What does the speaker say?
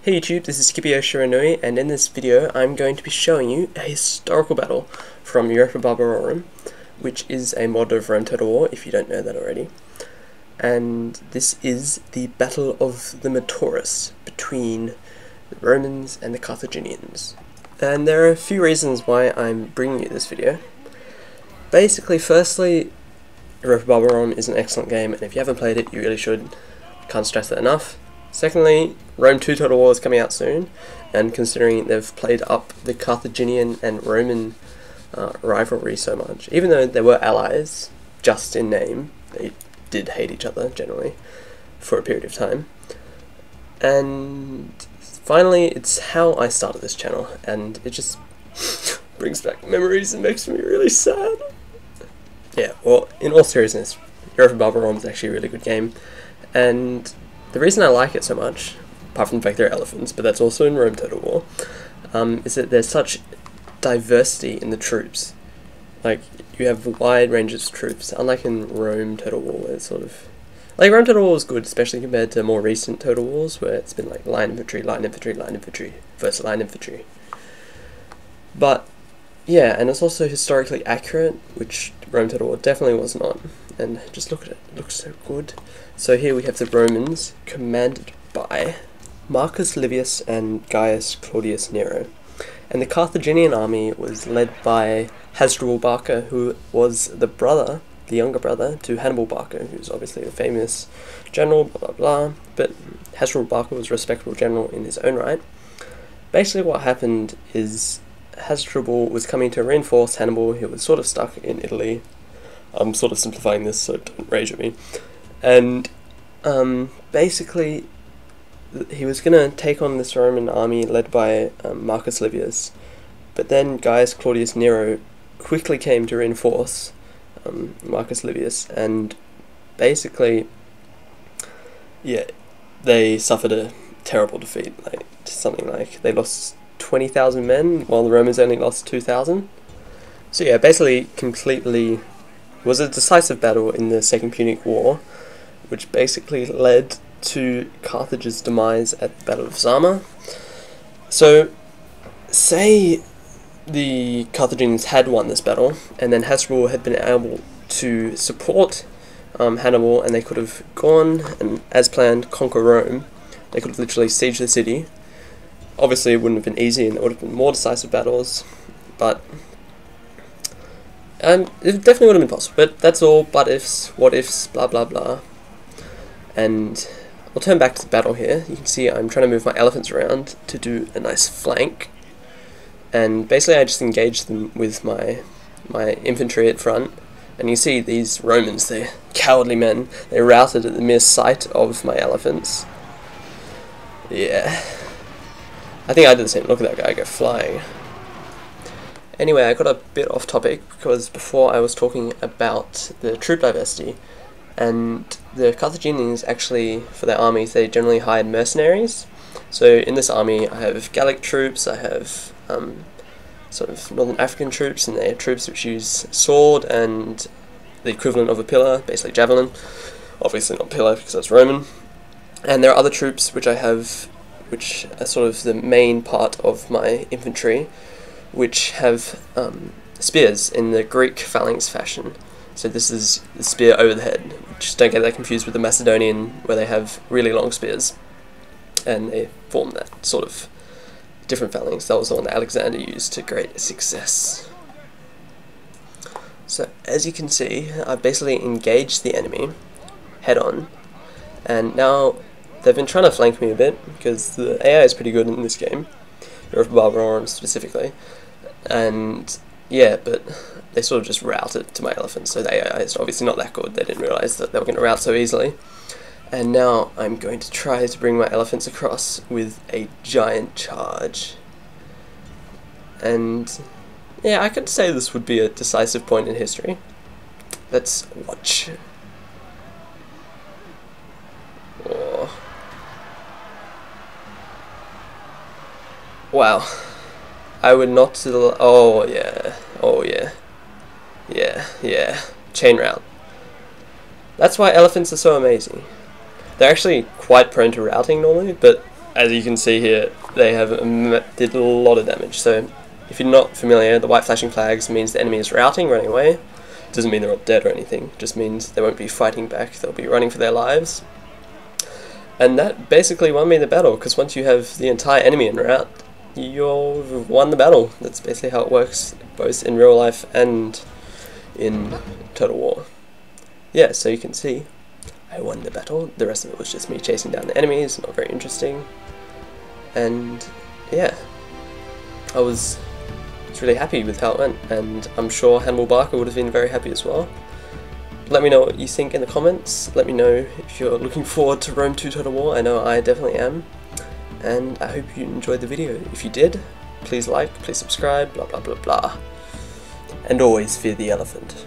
Hey YouTube, this is Scipio Shiranui, and in this video I'm going to be showing you a historical battle from Europa Barbarorum, which is a mod of Rome Total War, if you don't know that already. And this is the Battle of the Metaurus between the Romans and the Carthaginians. And there are a few reasons why I'm bringing you this video. Basically, firstly, Europa Barbarorum is an excellent game, and if you haven't played it, you really should. Can't stress that enough. Secondly, Rome 2 Total War is coming out soon, and considering they've played up the Carthaginian and Roman rivalry so much, even though they were allies, just in name, they did hate each other generally for a period of time. And finally, it's how I started this channel, and it just brings back memories and makes me really sad. Yeah, well, in all seriousness, Europa Barbarorum is actually a really good game, and the reason I like it so much, apart from the fact they're elephants, but that's also in Rome Total War, is that there's such diversity in the troops. Like, you have wide ranges of troops, unlike in Rome Total War, where it's sort of... Like, Rome Total War is good, especially compared to more recent Total Wars, where it's been like line infantry, line infantry, line infantry, versus line infantry. But, yeah, and it's also historically accurate, which Rome Total War definitely was not. And just look at it, it looks so good. So here we have the Romans, commanded by Marcus Livius and Gaius Claudius Nero. And the Carthaginian army was led by Hasdrubal Barca, who was the brother, the younger brother, to Hannibal Barca, who's obviously a famous general, blah blah blah. But Hasdrubal Barca was a respectable general in his own right. Basically what happened is Hasdrubal was coming to reinforce Hannibal, who was sort of stuck in Italy. I'm sort of simplifying this, so don't rage at me. And basically, he was going to take on this Roman army led by Marcus Livius, but then Gaius Claudius Nero quickly came to reinforce Marcus Livius, and basically, yeah, they suffered a terrible defeat. Like something like they lost 20,000 men, while the Romans only lost 2,000. So yeah, basically, completely was a decisive battle in the Second Punic War, which basically led to Carthage's demise at the Battle of Zama. So, say the Carthaginians had won this battle, and then Hasdrubal had been able to support Hannibal, and they could have gone and, as planned, conquer Rome. They could have literally sieged the city. Obviously, it wouldn't have been easy, and there would have been more decisive battles, but it definitely would have been possible. But that's all but ifs, what ifs, blah blah blah. And I'll turn back to the battle here. You can see I'm trying to move my elephants around to do a nice flank. And basically I just engaged them with my infantry at front. And you see these Romans, they're cowardly men. They routed at the mere sight of my elephants. Yeah. I think I did the same. Look at that guy go flying. Anyway, I got a bit off topic because before I was talking about the troop diversity. And the Carthaginians actually, for their armies, they generally hired mercenaries. So in this army I have Gallic troops, I have sort of Northern African troops, and they are troops which use sword and the equivalent of a pillar, basically javelin. Obviously not pillar because that's Roman. And there are other troops which I have, which are sort of the main part of my infantry, which have spears in the Greek phalanx fashion. So this is the spear over the head. Just don't get that confused with the Macedonian, where they have really long spears, and they form that sort of different phalanx. That was the one that Alexander used to great success. So as you can see, I've basically engaged the enemy head on, and now they've been trying to flank me a bit because the AI is pretty good in this game, Europa Barbarorum specifically, and yeah, but they sort of just routed to my elephants, so the AI is obviously not that good. They didn't realise that they were going to rout so easily. And now I'm going to try to bring my elephants across with a giant charge. And yeah, I could say this would be a decisive point in history. Let's watch. Oh. Wow. I would not... Oh yeah. Oh yeah. Yeah. Chain route. That's why elephants are so amazing. They're actually quite prone to routing normally, but as you can see here, they did a lot of damage. So if you're not familiar, the white flashing flags means the enemy is routing, running away. Doesn't mean they're all dead or anything, just means they won't be fighting back, they'll be running for their lives. And that basically won me the battle, because once you have the entire enemy en route, you've won the battle. That's basically how it works, both in real life and in Total War. Yeah, so you can see, I won the battle. The rest of it was just me chasing down the enemies, not very interesting. And yeah, I was really happy with how it went, and I'm sure Hannibal Barker would have been very happy as well. Let me know what you think in the comments. Let me know if you're looking forward to Rome 2 Total War. I know I definitely am. And I hope you enjoyed the video. If you did, please like, please subscribe, blah blah blah blah. And always fear the elephant.